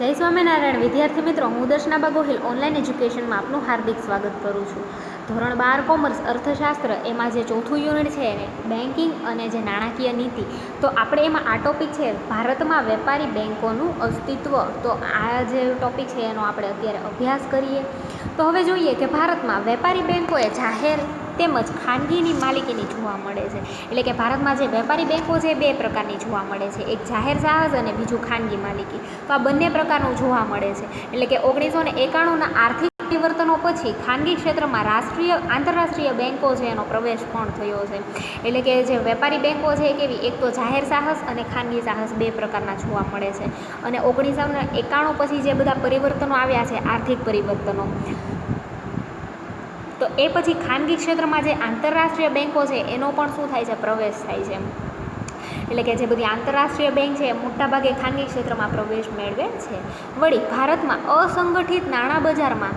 જય સ્વામિનારાયણ વિદ્યાર્થી મિત્રો, હું દર્શનાબા ગોહિલ ઓનલાઈન એજ્યુકેશનમાં આપનું હાર્દિક સ્વાગત કરું છું. ધોરણ 12 કોમર્સ અર્થશાસ્ત્ર એમાં જે ચોથું યુનિટ છે એને બેન્કિંગ અને જે નાણાકીય નીતિ, તો આપણે એમાં આ ટૉપિક છે ભારતમાં વેપારી બેન્કોનું અસ્તિત્વ. તો આ જે ટૉપિક છે એનો આપણે અત્યારે અભ્યાસ કરીએ. તો હવે જોઈએ કે ભારતમાં વેપારી બેન્કો એ જાહેર તેમજ ખાનગીની માલિકીની જોવા મળે છે. એટલે કે ભારતમાં જે વેપારી બેન્કો છે બે પ્રકારની જોવા મળે છે, એક જાહેર સાહસ અને બીજું ખાનગી માલિકી. તો આ બંને પ્રકારનું જોવા મળે છે. એટલે કે 1991ના આર્થિક પરિવર્તનો પછી ખાનગી ક્ષેત્રમાં આંતરરાષ્ટ્રીય બેન્કો છે એનો પ્રવેશ પણ થયો છે. એટલે કે જે વેપારી બેન્કો છે એ કેવી, એક તો જાહેર સાહસ અને ખાનગી સાહસ બે પ્રકારના જોવા મળે છે. અને 1991 પછી જે બધા પરિવર્તનો આવ્યા છે, આર્થિક પરિવર્તનો, તો એ પછી ખાનગી ક્ષેત્રમાં જે આંતરરાષ્ટ્રીય બેન્કો છે એનો પણ શું થાય છે, પ્રવેશ થાય છે. એટલે કે જે બધી આંતરરાષ્ટ્રીય બેન્ક છે એ મોટાભાગે ખાનગી ક્ષેત્રમાં પ્રવેશ મેળવે છે. વળી ભારતમાં અસંગઠિત નાણાં બજારમાં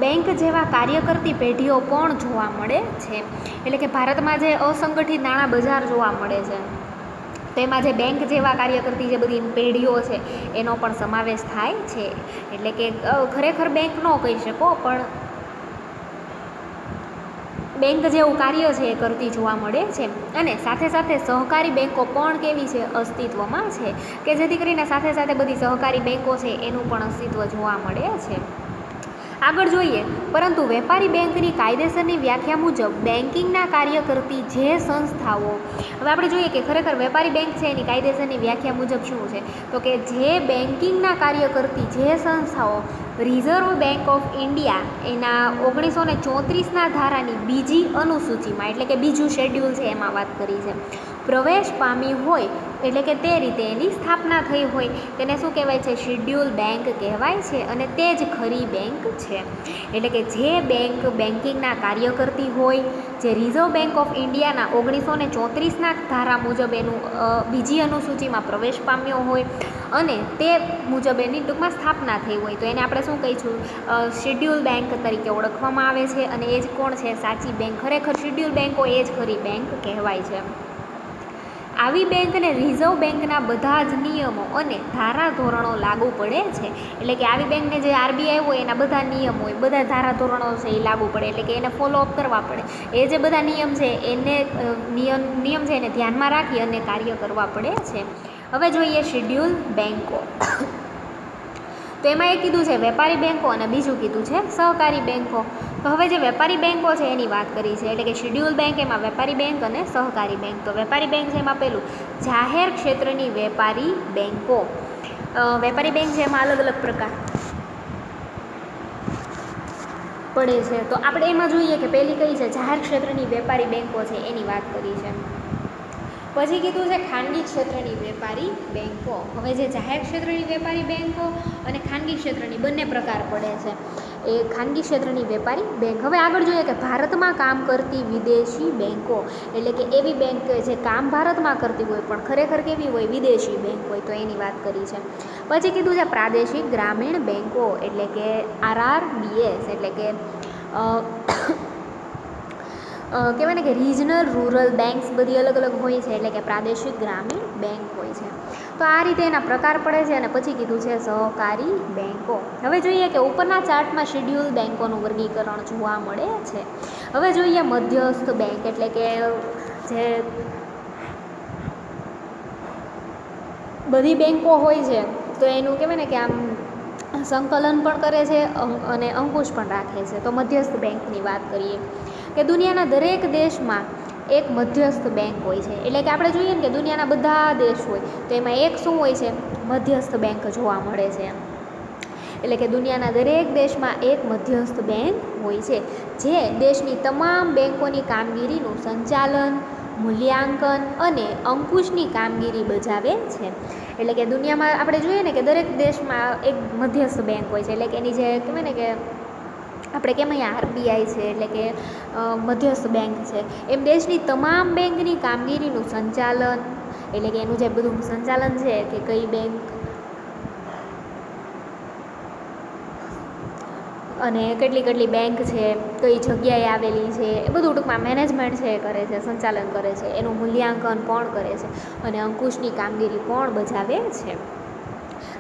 બેન્ક જેવા કાર્ય કરતી પેઢીઓ પણ જોવા મળે છે. એટલે કે ભારતમાં જે અસંગઠિત નાણાં બજાર જોવા મળે છે તેમાં જે બેન્ક જેવા કાર્ય કરતી જે બધી પેઢીઓ છે એનો પણ સમાવેશ થાય છે. એટલે કે ખરેખર બેન્ક ન કહી શકો, પણ બેન્ક જેવું કાર્ય છે એ કરતી જોવા મળે છે. અને સાથે સાથે સહકારી બેન્કો પણ કેવી છે, અસ્તિત્વમાં છે, કે જેથી કરીને સાથે સાથે બધી સહકારી બેન્કો છે એનું પણ અસ્તિત્વ જોવા મળે છે. આગળ જોઈએ, પરંતુ વેપારી બેન્કની કાયદેસરની વ્યાખ્યા મુજબ બેન્કિંગના કાર્ય કરતી જે સંસ્થાઓ, હવે આપણે જોઈએ કે ખરેખર વેપારી બેન્ક છે એની કાયદેસરની વ્યાખ્યા મુજબ શું છે, તો કે જે બેન્કિંગના કાર્ય કરતી જે સંસ્થાઓ રિઝર્વ બેન્ક ઓફ ઇન્ડિયા એના 1934ના ધારાની બીજી અનુસૂચિમાં, એટલે કે બીજું શેડ્યુલ છે એમાં વાત કરી છે, પ્રવેશ પામી હોય, એટલે કે તે રીતે એની સ્થાપના થઈ હોય, તેને શું કહેવાય છે, શેડ્યુલ બેન્ક કહેવાય છે. અને તે જ ખરી બેન્ક છે. એટલે કે જે બેન્ક બેન્કિંગના કાર્ય કરતી હોય, જે રિઝર્વ બેન્ક ઓફ ઇન્ડિયાના 1934ના ધારા મુજબ એનું બીજી અનુસૂચિમાં પ્રવેશ પામ્યો હોય અને તે મુજબ એની ટૂંકમાં સ્થાપના થઈ હોય, તો એને આપણે શું કહીશું, શેડ્યુલ બેન્ક તરીકે ઓળખવામાં આવે છે. અને એ જ કોણ છે, સાચી બેન્ક, ખરેખર શેડ્યુલ બેન્કો એ જ ખરી બેન્ક કહેવાય છે. આવી બેન્કને રિઝર્વ બેન્કના બધા જ નિયમો અને ધારાધોરણો લાગુ પડે છે. એટલે કે આવી બેન્કને જે આરબીઆઈ હોય એના બધા નિયમ હોય, બધા ધારાધોરણો છે એ લાગુ પડે, એટલે કે એને ફોલોઅપ કરવા પડે. એ જે બધા નિયમ છે એને નિયમ છે એને ધ્યાનમાં રાખી અને કાર્ય કરવા પડે છે. હવે જોઈએ શેડ્યુલ બેન્કો. તો એમાં એક કીધું છે વેપારી બેન્કો અને બીજું કીધું છે સહકારી બેન્કો. તો હવે જે વેપારી બેન્કો છે એની વાત કરી છે, એટલે કે શેડ્યુલ બેન્ક એમાં વેપારી બેન્ક અને સહકારી બેન્ક. તો વેપારી બેન્ક છે એમાં પેલું જાહેર ક્ષેત્રની વેપારી બેન્કો. વેપારી બેન્ક છે એમાં અલગ અલગ પ્રકાર પડે છે. તો આપણે એમાં જોઈએ કે પહેલી કઈ છે, જાહેર ક્ષેત્રની વેપારી બેન્કો છે એની વાત કરી છે. પછી કીધું છે ખાનગી ક્ષેત્રની વેપારી બેન્કો. હવે જે જાહેર ક્ષેત્રની વેપારી બેન્કો અને ખાનગી ક્ષેત્રની બંને પ્રકાર પડે છે, એ ખાનગી ક્ષેત્રની વેપારી બેન્ક. હવે આગળ જોઈએ કે ભારતમાં કામ કરતી વિદેશી બેન્કો, એટલે કે એવી બેન્ક જે કામ ભારતમાં કરતી હોય પણ ખરેખર કેવી હોય, વિદેશી બેન્ક હોય, તો એની વાત કરી છે. પછી કીધું છે પ્રાદેશિક ગ્રામીણ બેન્કો, એટલે કે RRBS, એટલે કે કહેવાય ને કે રિજનલ રૂરલ બેન્ક્સ બધી અલગ અલગ હોય છે, એટલે કે પ્રાદેશિક ગ્રામીણ બેન્ક હોય છે. તો આ રીતે એના પ્રકાર પડે છે. અને પછી કીધું છે સહકારી બેન્કો. હવે જોઈએ કે ઉપરના ચાર્ટમાં શેડ્યુલ બેન્કોનું વર્ગીકરણ જોવા મળે છે. હવે જોઈએ મધ્યસ્થ બેન્ક, એટલે કે જે બધી બેન્કો હોય છે તો એનું કહેવાય ને કે આમ સંકલન પણ કરે છે અને અંકુશ પણ રાખે છે. તો મધ્યસ્થ બેન્કની વાત કરીએ કે દુનિયાના દરેક દેશમાં એક મધ્યસ્થ બેન્ક હોય છે. એટલે કે આપણે જોઈએ ને કે દુનિયાના બધા દેશ હોય તો એમાં એક શું હોય છે, મધ્યસ્થ બેન્ક જોવા મળે છે. એટલે કે દુનિયાના દરેક દેશમાં એક મધ્યસ્થ બેન્ક હોય છે, જે દેશની તમામ બેન્કોની કામગીરીનું સંચાલન, મૂલ્યાંકન અને અંકુશની કામગીરી બજાવે છે. એટલે કે દુનિયામાં આપણે જોઈએ ને કે દરેક દેશમાં એક મધ્યસ્થ બેન્ક હોય છે. એટલે કે એની જે કહેવાય ને કે આપણે કેમ અહીંયા આરબીઆઈ છે, એટલે કે મધ્યસ્થ બેન્ક છે, એમ દેશની તમામ બેન્કની કામગીરીનું સંચાલન, એટલે કે એનું જે બધું સંચાલન છે કે કઈ બેન્ક અને કેટલી બેન્ક છે, કઈ જગ્યાએ આવેલી છે, એ બધું ટૂંકમાં મેનેજમેન્ટ છે એ કરે છે, સંચાલન કરે છે, એનું મૂલ્યાંકન પણ કરે છે અને અંકુશની કામગીરી પણ બજાવે છે.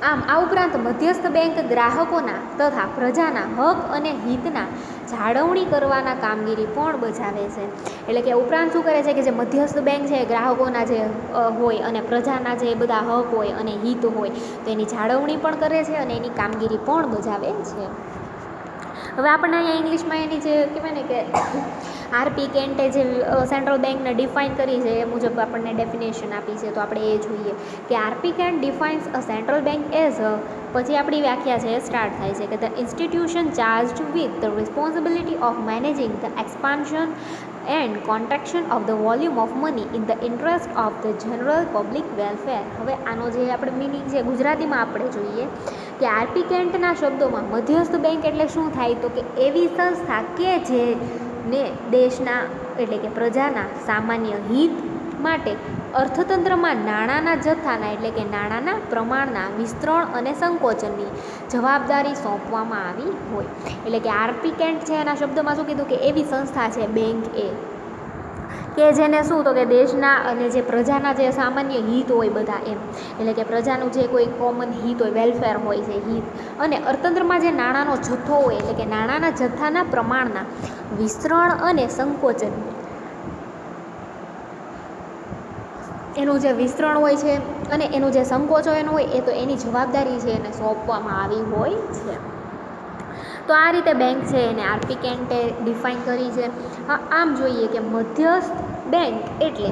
આમ આ ઉપરાંત મધ્યસ્થ બેંક ગ્રાહકોના તથા પ્રજાના હક અને હિતના જાળવણી કરવાના કામગીરી પણ બજાવે છે. એટલે કે ઉપરાંત શું કરે છે કે જે મધ્યસ્થ બેંક છે ગ્રાહકોના જે હોય અને પ્રજાના જે બધા હક હોય અને હિત હોય તો એની જાળવણી પણ કરે છે અને એની કામગીરી પણ બજાવે છે. હવે આપણને અહીંયા ઇંગ્લિશમાં એની જે કહેવાય ને કે આરપી કેન્ટે જે સેન્ટ્રલ બેંકને ડિફાઇન કરી છે એ મુજબ આપણને ડેફિનેશન આપી છે, તો આપણે એ જોઈએ કે RP can't defines a central bank as a, પછી આપણી વ્યાખ્યા છે એ સ્ટાર્ટ થાય છે કે the institution charged with the responsibility of managing the expansion and contraction of the volume of money in the interest of the general public welfare. હવે આનો જે આપણે મિનિંગ છે ગુજરાતીમાં આપણે જોઈએ કે આરપી કેન્ટના શબ્દોમાં મધ્યસ્થ બેંક એટલે શું થાય, તો કે એવી સંસ્થા કે જેને દેશના એટલે કે પ્રજાના સામાન્ય હિત માટે અર્થતંત્રમાં નાણાંના જથ્થાના એટલે કે નાણાંના પ્રમાણના વિસ્તરણ અને સંકોચનની જવાબદારી સોંપવામાં આવી હોય. એટલે કે આરપી કેન્ટ છે એના શબ્દમાં શું કીધું કે એવી સંસ્થા છે બેંક એ કે જેને શું તો કે દેશના અને જે પ્રજાના જે સામાન્ય હિત હોય બધા એમ, એટલે કે પ્રજાનું જે કોઈ કોમન હિત હોય, વેલફેર હોય છે હિત, અને અર્થતંત્રમાં જે નાણાંનો જથ્થો હોય એટલે કે નાણાંના જથ્થાના પ્રમાણના વિસ્તરણ અને સંકોચન, એનું જે વિસ્તરણ હોય છે અને એનું જે સંકોચન હોય એ તો એની જવાબદારી છે એને સોંપવામાં આવી હોય છે. તો આ રીતે બેંક છે એને આરપી કેન્ટે ડિફાઇન કરી છે. આમ જોઈએ કે મધ્યસ્થ બેંક એટલે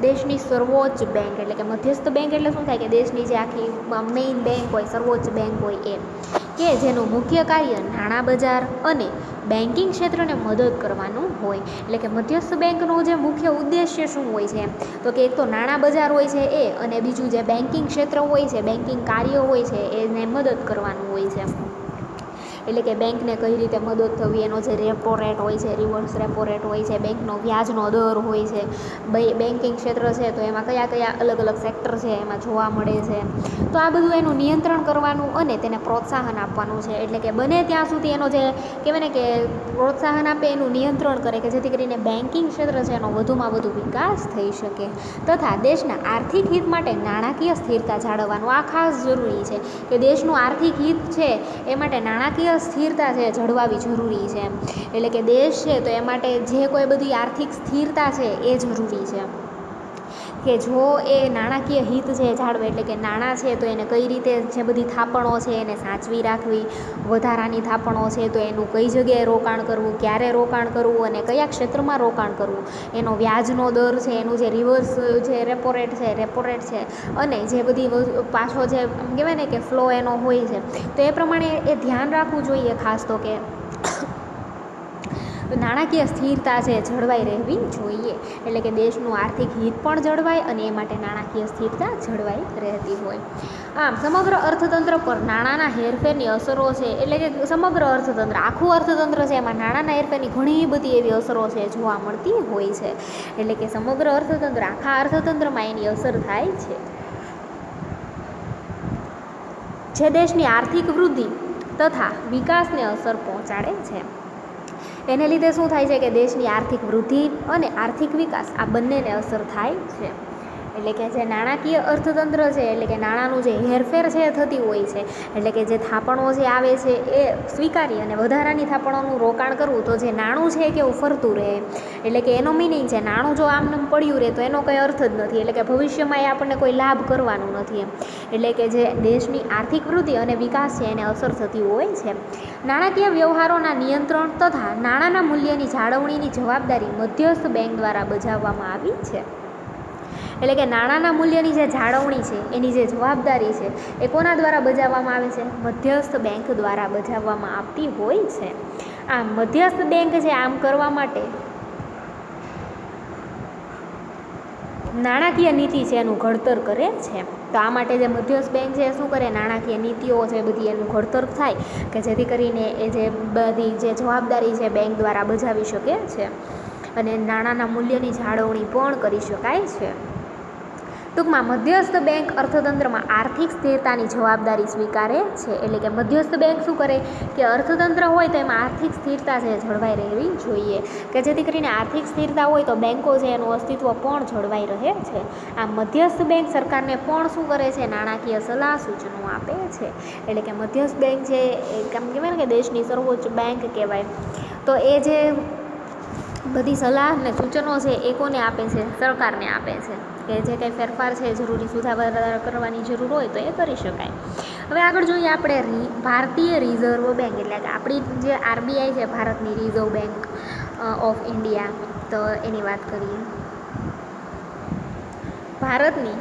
દેશની સર્વોચ્ચ બેંક, એટલે કે મધ્યસ્થ બેંક એટલે શું થાય કે દેશની જે આખી મેઇન બેંક હોય, સર્વોચ્ચ બેંક હોય એ, કે જેનું મુખ્ય કાર્ય નાણાં બજાર અને બેન્કિંગ ક્ષેત્રને મદદ કરવાનું હોય. એટલે કે મધ્યસ્થ બેંકનો જે મુખ્ય ઉદ્દેશ્ય શું હોય છે તો કે એક તો નાણાં બજાર હોય છે એ, અને બીજું જે બેન્કિંગ ક્ષેત્ર હોય છે, બેન્કિંગ કાર્ય હોય છે એને મદદ કરવાનું હોય છે. એટલે કે બેંકને કઈ રીતે મદદ થવી, એનો જે રેપો રેટ હોય છે, રિવર્સ રેપો રેટ હોય છે, બેંકનો વ્યાજનો દર હોય છે, બેન્કિંગ ક્ષેત્ર છે તો એમાં કયા કયા અલગ અલગ સેક્ટર છે એમાં જોવા મળે છે, તો આ બધું એનું નિયંત્રણ કરવાનું અને તેને પ્રોત્સાહન આપવાનું છે. એટલે કે બને ત્યાં સુધી એનો જે કહેવાય ને કે પ્રોત્સાહન આપે, એનું નિયંત્રણ કરે કે જેથી કરીને બેન્કિંગ ક્ષેત્ર છે એનો વધુમાં વધુ વિકાસ થઈ શકે, તથા દેશના આર્થિક હિત માટે નાણાકીય સ્થિરતા જાળવવાનું આ ખાસ જરૂરી છે કે દેશનું આર્થિક હિત છે એ માટે નાણાકીય સ્થિરતા છે જળવાવી જરૂરી છે. એટલે કે દેશ છે તો એ માટે જે કોઈ બધી આર્થિક સ્થિરતા છે એ જરૂરી છે કે જો એ નાણાકીય હિત છે જાળવે, એટલે કે નાણાં છે તો એને કઈ રીતે જે બધી થાપણો છે એને સાચવી રાખવી, વધારાની થાપણો છે તો એનું કઈ જગ્યાએ રોકાણ કરવું, ક્યારે રોકાણ કરવું અને કયા ક્ષેત્રમાં રોકાણ કરવું, એનો વ્યાજનો દર છે, એનું જે રિવર્સ જે રેપો રેટ છે અને જે બધી પાછો જે કહેવાય ને કે ફ્લો એનો હોય છે તો એ પ્રમાણે એ ધ્યાન રાખવું જોઈએ ખાસ તો કે નાણાકીય સ્થિરતા છે જળવાઈ રહેવી જોઈએ. એટલે કે દેશનું આર્થિક હિત પણ જળવાય અને એ માટે નાણાકીય સ્થિરતા જળવાઈ રહેતી હોય. આમ સમગ્ર અર્થતંત્ર પર નાણાંના હેરફેરની અસરો છે, એટલે કે સમગ્ર અર્થતંત્ર, આખું અર્થતંત્ર છે એમાં નાણાંના હેરફેરની ઘણી બધી એવી અસરો છે જોવા મળતી હોય છે. એટલે કે સમગ્ર અર્થતંત્ર, આખા અર્થતંત્રમાં એની અસર થાય છે, જે દેશની આર્થિક વૃદ્ધિ તથા વિકાસને અસર પહોંચાડે છે. એને લીધે શું થાય છે કે દેશની આર્થિક વૃદ્ધિ અને આર્થિક વિકાસ આ બંનેને અસર થાય છે. એટલે કે જે નાણાકીય અર્થતંત્ર છે એટલે કે નાણાંનું જે હેરફેર છે એ થતી હોય છે, એટલે કે જે થાપણો જે આવે છે એ સ્વીકારી અને વધારાની થાપણોનું રોકાણ કરવું, તો જે નાણું છે કે ફરતું રહે, એટલે કે એનો મિનિંગ છે નાણું જો આમ પડ્યું રહે તો એનો કંઈ અર્થ જ નથી, એટલે કે ભવિષ્યમાં એ આપણને કોઈ લાભ કરવાનું નથી એમ. એટલે કે જે દેશની આર્થિક વૃદ્ધિ અને વિકાસ છે એને અસર થતી હોય છે. નાણાકીય વ્યવહારોના નિયંત્રણ તથા નાણાંના મૂલ્યની જાળવણીની જવાબદારી મધ્યસ્થ બેંક દ્વારા બજાવવામાં આવી છે. એટલે કે નાણાંના મૂલ્યની જે જાળવણી છે એની જે જવાબદારી છે એ કોના દ્વારા બજાવવામાં આવે છે? મધ્યસ્થ બેંક દ્વારા બજાવવામાં આવતી હોય છે. આમ મધ્યસ્થ બેંક છે આમ કરવા માટે નાણાકીય નીતિ છે એનું ઘડતર કરે છે. તો આ માટે જે મધ્યસ્થ બેંક છે એ શું કરે, નાણાકીય નીતિઓ છે બધી એનું ઘડતર થાય કે જેથી કરીને એ જે બધી જે જવાબદારી છે બેંક દ્વારા બજાવી શકે છે અને નાણાંના મૂલ્યની જાળવણી પણ કરી શકાય છે. ટૂંકમાં મધ્યસ્થ બેંક અર્થતંત્રમાં આર્થિક સ્થિરતાની જવાબદારી સ્વીકારે છે. એટલે કે મધ્યસ્થ બેંક શું કરે કે અર્થતંત્ર હોય તો એમાં આર્થિક સ્થિરતા છે જળવાઈ રહેવી જોઈએ, કે જેથી કરીને આર્થિક સ્થિરતા હોય તો બેંકો છે એનું અસ્તિત્વ પણ જળવાઈ રહે છે. આ મધ્યસ્થ બેંક સરકારને પણ શું કરે છે, નાણાકીય સલાહ સૂચનો આપે છે. એટલે કે મધ્યસ્થ બેંક છે એ કેમ કહેવાય ને કે દેશની સર્વોચ્ચ બેંક કહેવાય. તો એ જે બધી સલાહ અને સૂચનો છે એ કોને આપે છે, સરકારને આપે છે, કે જે કંઈ ફેરફાર છે જરૂરી સુધારા કરવાની જરૂર હોય તો એ કરી શકાય. હવે આગળ જોઈએ આપણે ભારતીય રિઝર્વ બેંક, એટલે કે આપણી જે આરબીઆઈ છે, ભારતની રિઝર્વ બેંક ઓફ ઇન્ડિયા, તો એની વાત કરીએ. ભારતની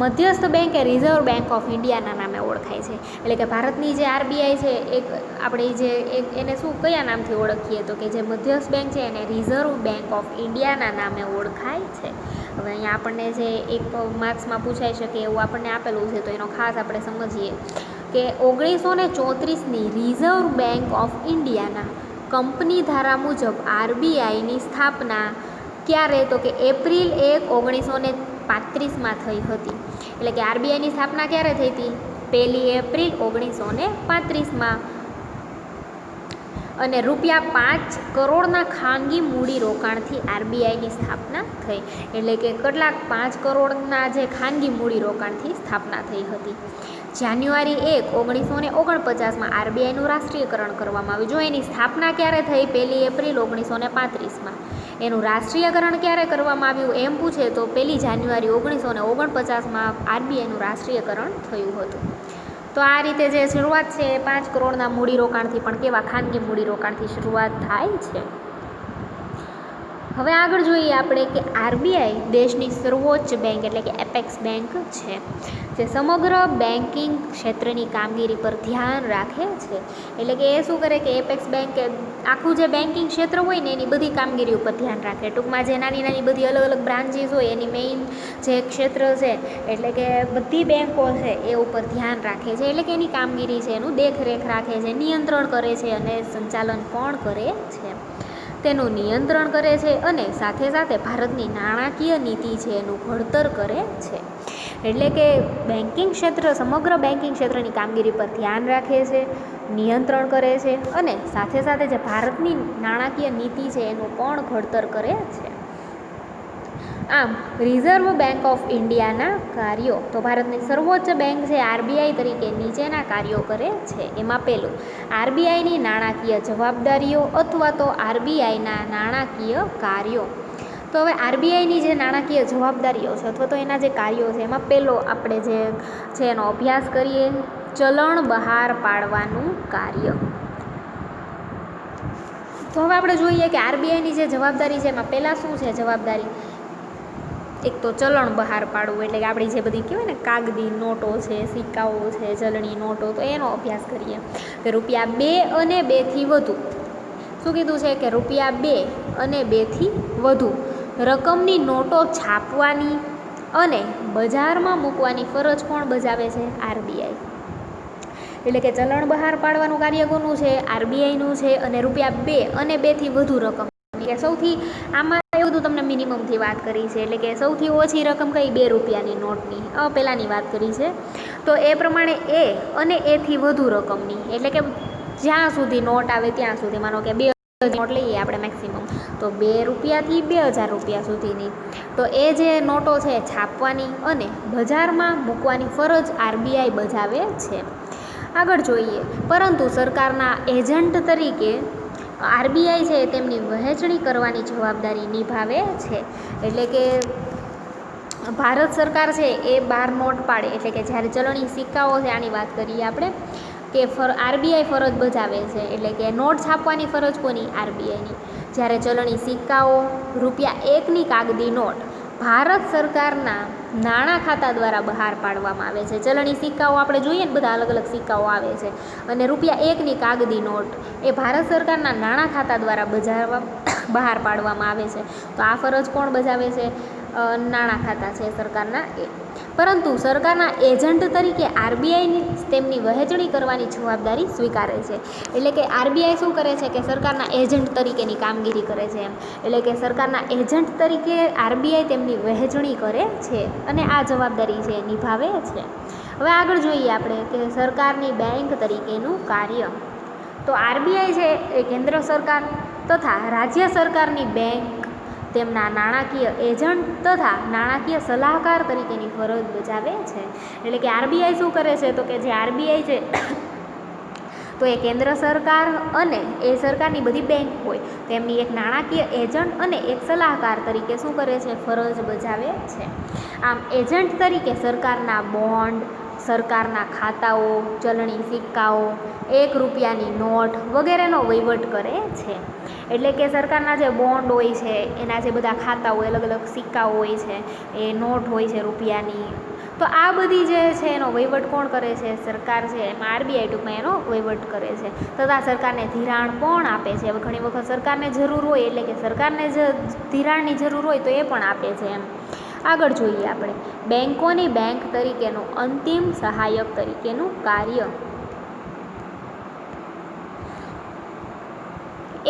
મધ્યસ્થ bank A reserve bank of ઇન્ડિયાના નામે ઓળખાય છે. એટલે કે ભારતની જે આરબીઆઈ છે એક આપણે જે એને શું કયા નામથી ઓળખીએ તો કે જે મધ્યસ્થ બેંક છે એને રિઝર્વ બેંક ઓફ ઇન્ડિયાના નામે ઓળખાય છે. હવે અહીંયા આપણને જે એક માર્ક્સમાં પૂછાઈ શકે એવું આપણને આપેલું છે, તો એનો ખાસ આપણે સમજીએ કે 1934ની રિઝર્વ બેંક ઓફ ઇન્ડિયાના કંપની ધારા મુજબ આરબીઆઈની સ્થાપના ક્યારે, તો કે એપ્રિલ 1, 1935માં થઈ હતી. એટલે કે આરબીઆઈની સ્થાપના ક્યારે થઈ હતી, 1 એપ્રિલ 1935માં, અને ₹5 કરોડના ખાનગી મૂડીરોકાણથી આરબીઆઈની સ્થાપના થઈ. એટલે કે કેટલાક 5 કરોડના જે ખાનગી મૂડીરોકાણથી સ્થાપના થઈ હતી. જાન્યુઆરી 1, 1949માં આરબીઆઈનું રાષ્ટ્રીયકરણ કરવામાં આવ્યું. જો એની સ્થાપના ક્યારે થઈ, 1 એપ્રિલ 1935માં. એનું રાષ્ટ્રીયકરણ ક્યારે કરવામાં આવ્યું એમ પૂછે તો 1 જાન્યુઆરી 1949માં આરબીઆઈનું રાષ્ટ્રીયકરણ થયું હતું. તો આ રીતે જે શરૂઆત છે એ 5 કરોડના મૂડીરોકાણથી, પણ કેવા ખાનગી મૂડીરોકાણથી શરૂઆત થાય છે. હવે આગળ જોઈએ આપણે કે આરબીઆઈ દેશની સર્વોચ્ચ બેંક એટલે કે એપેક્સ બેંક છે, જે સમગ્ર બેન્કિંગ ક્ષેત્રની કામગીરી પર ધ્યાન રાખે છે. એટલે કે એ શું કરે કે એપેક્સ બેંક આખું જે બેન્કિંગ ક્ષેત્ર હોય ને એની બધી કામગીરી ઉપર ધ્યાન રાખે. ટૂંકમાં જે નાની નાની બધી અલગ અલગ બ્રાન્ચીસ હોય એની મેઇન જે ક્ષેત્ર છે એટલે કે બધી બેન્કો છે એ ઉપર ધ્યાન રાખે છે. એટલે કે એની કામગીરી છે એનું દેખરેખ રાખે છે, નિયંત્રણ કરે છે અને સંચાલન પણ કરે છે. તેનું નિયંત્રણ કરે છે અને સાથે સાથે ભારતની નાણાકીય નીતિ છે એનું ઘડતર કરે છે. એટલે કે બેન્કિંગ ક્ષેત્ર સમગ્ર બેન્કિંગ ક્ષેત્રની કામગીરી પર ધ્યાન રાખે છે, નિયંત્રણ કરે છે અને સાથે સાથે જે ભારતની નાણાકીય નીતિ છે એનું પણ ઘડતર કરે છે. આમ રિઝર્વ બેંક ઓફ ઇન્ડિયાના કાર્યો, તો ભારતની સર્વોચ્ચ બેંક છે આરબીઆઈ તરીકે નીચેના કાર્યો કરે છે. એમાં પહેલું, આરબીઆઈની નાણાકીય જવાબદારીઓ અથવા તો આરબીઆઈના નાણાકીય કાર્યો. તો હવે આરબીઆઈની જે નાણાકીય જવાબદારીઓ છે અથવા તો એના જે કાર્યો છે એમાં પહેલો આપણે જે છે એનો અભ્યાસ કરીએ, ચલણ બહાર પાડવાનું કાર્ય. તો હવે આપણે જોઈએ કે આરબીઆઈની જે જવાબદારી છે એમાં પહેલાં શું છે જવાબદારી, એક તો ચલણ બહાર પાડવું. એટલે કે આપણી જે બધી કહેવાય ને કાગદી નોટો છે, સિક્કાઓ છે, ચલણી નોટો, તો એનો અભ્યાસ કરીએ કે ₹2 અને 2થી વધુ, શું કીધું છે કે ₹2 અને 2થી વધુ રકમની નોટો છાપવાની અને બજારમાં મૂકવાની ફરજ કોણ બજાવે છે, આરબીઆઈ. એટલે કે ચલણ બહાર પાડવાનું કાર્ય કોનું છે, આરબીઆઈનું છે. અને ₹2 અને 2થી વધુ રકમ, એટલે સૌથી આમાં એવું બધું તમને મિનિમમથી વાત કરી છે. એટલે કે સૌથી ઓછી રકમ કઈ, ₹2ની નોટની પહેલાંની વાત કરી છે. તો એ પ્રમાણે એ અને એથી વધુ રકમની, એટલે કે જ્યાં સુધી નોટ આવે ત્યાં સુધી, માનો કે 2000 નોટ લઈએ આપણે મેક્સિમમ, તો ₹2 થી 2000 સુધીની, તો એ જે નોટો છે છાપવાની અને બજારમાં મૂકવાની ફરજ આરબીઆઈ બજાવે છે. આગળ જોઈએ, પરંતુ સરકારના એજન્ટ તરીકે આરબીઆઈ છે તેમની વહેંચણી કરવાની જવાબદારી નિભાવે છે. એટલે કે ભારત સરકાર છે એ 12 નોટ પાડે, એટલે કે જ્યારે ચલણી સિક્કાઓ છે આની વાત કરીએ આપણે કે આરબીઆઈ ફરજ બજાવે છે. એટલે કે નોટ છાપવાની ફરજ કોની, આરબીઆઈની. જ્યારે ચલણી સિક્કાઓ, ₹1ની કાગદી નોટ ભારત સરકારના નાણાં ખાતા દ્વારા બહાર પાડવામાં આવે છે. ચલણી સિક્કાઓ આપણે જોઈએ ને બધા અલગ અલગ સિક્કાઓ આવે છે, અને ₹1ની કાગદી નોટ એ ભારત સરકારના નાણાં ખાતા દ્વારા બહાર પાડવામાં આવે છે. તો આ ફરજ કોણ બજાવે છે, નાણાં ખાતા છે સરકારના એ. પરંતુ સરકારના એજન્ટ તરીકે આરબીઆઈની તેમની વહેંચણી કરવાની જવાબદારી સ્વીકારે છે. એટલે કે આરબીઆઈ શું કરે છે કે સરકારના એજન્ટ તરીકેની કામગીરી કરે છે એમ. એટલે કે સરકારના એજન્ટ તરીકે આરબીઆઈ તેમની વહેંચણી કરે છે અને આ જવાબદારી છે નિભાવે છે. હવે આગળ જોઈએ આપણે કે સરકારની બેંક તરીકેનું કાર્ય. તો આરબીઆઈ છે એ કેન્દ્ર સરકાર તથા રાજ્ય સરકારની બેંક, તેમના નાણાકીય એજન્ટ તથા નાણાકીય સલાહકાર તરીકેની ફરજ બજાવે છે. એટલે કે આરબીઆઈ શું કરે છે તો કે જે આરબીઆઈ છે તો એ કેન્દ્ર સરકાર અને એ સરકારની બધી બેંક હોય તો એમની એક નાણાકીય એજન્ટ અને એક સલાહકાર તરીકે શું કરે છે, ફરજ બજાવે છે. આમ એજન્ટ તરીકે સરકારના બોન્ડ, સરકારના ખાતાઓ, ચલણી સિક્કાઓ, 1 રૂપિયાની નોટ વગેરેનો વહીવટ કરે છે. એટલે કે સરકારના જે બોન્ડ હોય છે, એના જે બધા ખાતા હોય, અલગ અલગ સિક્કાઓ હોય છે, એ નોટ હોય છે રૂપિયાની, તો આ બધી જે છે એનો વહીવટ કોણ કરે છે, સરકાર છે. એમાં આરબીઆઈ ટૂંકમાં એનો વહીવટ કરે છે તથા સરકારને ધિરાણ પણ આપે છે. હવે ઘણી વખત સરકારને જરૂર હોય એટલે કે સરકારને જ ધિરાણની જરૂર હોય તો એ પણ આપે છે એમ. આગળ જોઈએ આપણે બેંકોની બેંક તરીકેનું અંતિમ સહાયક તરીકેનું કાર્ય.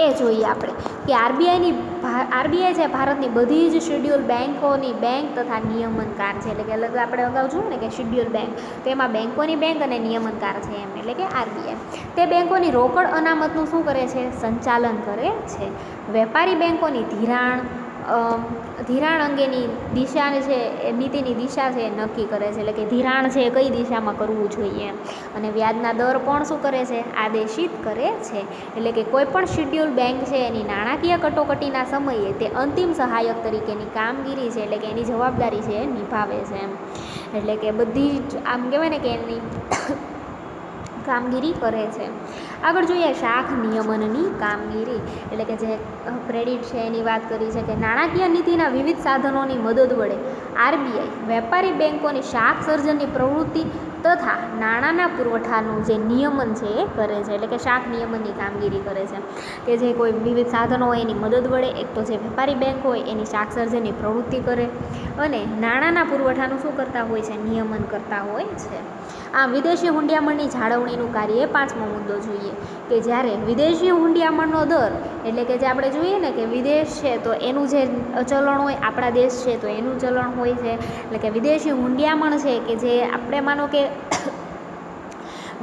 એ જોઈએ આપણે કે આરબીઆઈ છે ભારતની બધી જ શેડ્યુલ બેંકોની બેંક તથા નિયમનકાર છે. એટલે કે અલગ આપણે અગાઉ જોયું ને કે શેડ્યુલ બેંક, તો એમાં બેંકોની બેંક અને નિયમનકાર છે એમ. એટલે કે આરબીઆઈ તે બેંકોની રોકડ અનામતનું શું કરે છે, સંચાલન કરે છે. વેપારી બેંકોની ધિરાણ અંગેની દિશા છે એ નીતિની દિશા છે એ નક્કી કરે છે. એટલે કે ધિરાણ છે કઈ દિશામાં કરવું જોઈએ એમ. અને વ્યાજના દર પણ શું કરે છે, આદેશિત કરે છે. એટલે કે કોઈ પણ શેડ્યુલ બેંક છે એની નાણાકીય કટોકટીના સમયે તે અંતિમ સહાયક તરીકેની કામગીરી છે, એટલે કે એની જવાબદારી છે એ નિભાવે છે એમ. એટલે કે બધી જ આમ કહેવાય ને કે એની કામગીરી કરે છે. આગળ જોઈએ શાખ નિયમનની કામગીરી. એટલે કે જે ક્રેડિટ છે એની વાત કરી છે કે નાણાકીય નીતિના વિવિધ સાધનોની મદદ વડે આરબીઆઈ વેપારી બેંકોની શાખ સર્જનની પ્રવૃત્તિ તથા નાણાંના પુરવઠાનું જે નિયમન છે એ કરે છે. એટલે કે શાખ નિયમનની કામગીરી કરે છે કે જે કોઈ વિવિધ સાધનો હોય એની મદદ વડે એક તો જે વેપારી બેંક હોય એની શાખ સર્જનની પ્રવૃત્તિ કરે અને નાણાંના પુરવઠાનું શું કરતા હોય છે, નિયમન કરતા હોય છે. આમ વિદેશી હુંડિયામણની જાળવણીનું કાર્ય એ 5મો મુદ્દો જોઈએ કે જ્યારે વિદેશી હુંડિયામણનો દર, એટલે કે જે આપણે જોઈએ ને કે વિદેશ છે તો એનું જે ચલણ હોય, આપણા દેશ છે તો એનું ચલણ હોય છે. એટલે કે વિદેશી હુંડિયામણ છે કે જે આપણે માનો કે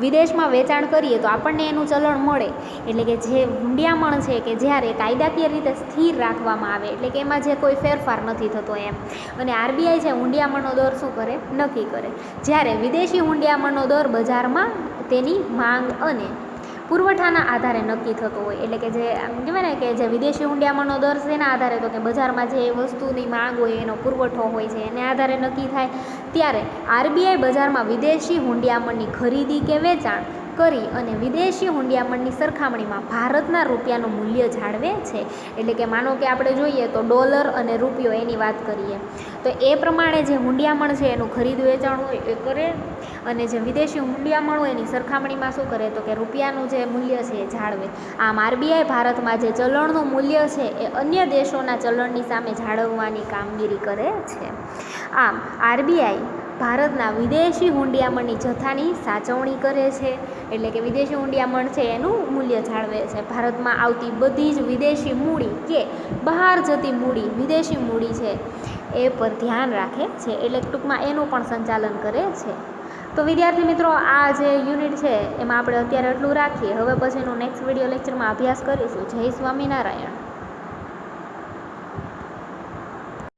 વિદેશમાં વેચાણ કરીએ તો આપણને એનું ચલણ મળે. એટલે કે જે હુંડિયામણ છે કે જ્યારે કાયદાકીય રીતે સ્થિર રાખવામાં આવે, એટલે કે એમાં જે કોઈ ફેરફાર નથી થતો એમ. અને આરબીઆઈ છે હુંડિયામણનો દર શું કરે, નક્કી કરે. જ્યારે વિદેશી હુંડિયામણનો દર બજારમાં તેની માંગ અને પુરવઠાના આધારે નક્કી થતો હોય. એટલે કે જે આમ કહેવાય ને કે જે વિદેશી હુંડિયામણનો દર શેના આધારે, તો કે બજારમાં જે વસ્તુની માંગ હોય એનો પુરવઠો હોય છે એને આધારે નક્કી થાય. ત્યારે આરબીઆઈ બજારમાં વિદેશી હુંડિયામણની ખરીદી કે વેચાણ કરી અને વિદેશી હુંડિયામણની સરખામણીમાં ભારતના રૂપિયાનું મૂલ્ય જાળવે છે. એટલે કે માનો કે આપણે જોઈએ તો ડોલર અને રૂપિયો એની વાત કરીએ તો એ પ્રમાણે જે હુંડિયામણ છે એનું ખરીદ વેચાણ હોય એ કરે અને જે વિદેશી હુંડિયામણ હોય એની સરખામણીમાં શું કરે તો કે રૂપિયાનું જે મૂલ્ય છે એ જાળવે. આમ આરબીઆઈ ભારતમાં જે ચલણનું મૂલ્ય છે એ અન્ય દેશોના ચલણની સામે જાળવવાની કામગીરી કરે છે. આમ આરબીઆઈ ભારતના વિદેશી હુંડિયામણની જથ્થાની સાચવણી કરે છે. એટલે કે વિદેશી હુંડિયામણ છે એનું મૂલ્ય જાળવે છે. ભારતમાં આવતી બધી જ વિદેશી મૂડી કે બહાર જતી મૂડી, વિદેશી મૂડી છે એ પર ધ્યાન રાખે છે. એટલે ટૂંકમાં એનું પણ સંચાલન કરે છે. તો વિદ્યાર્થી મિત્રો, આ જે યુનિટ છે એમાં આપણે અત્યારે એટલું રાખીએ. હવે પછીનું નેક્સ્ટ વિડીયો લેક્ચરમાં અભ્યાસ કરીશું. જય સ્વામિનારાયણ.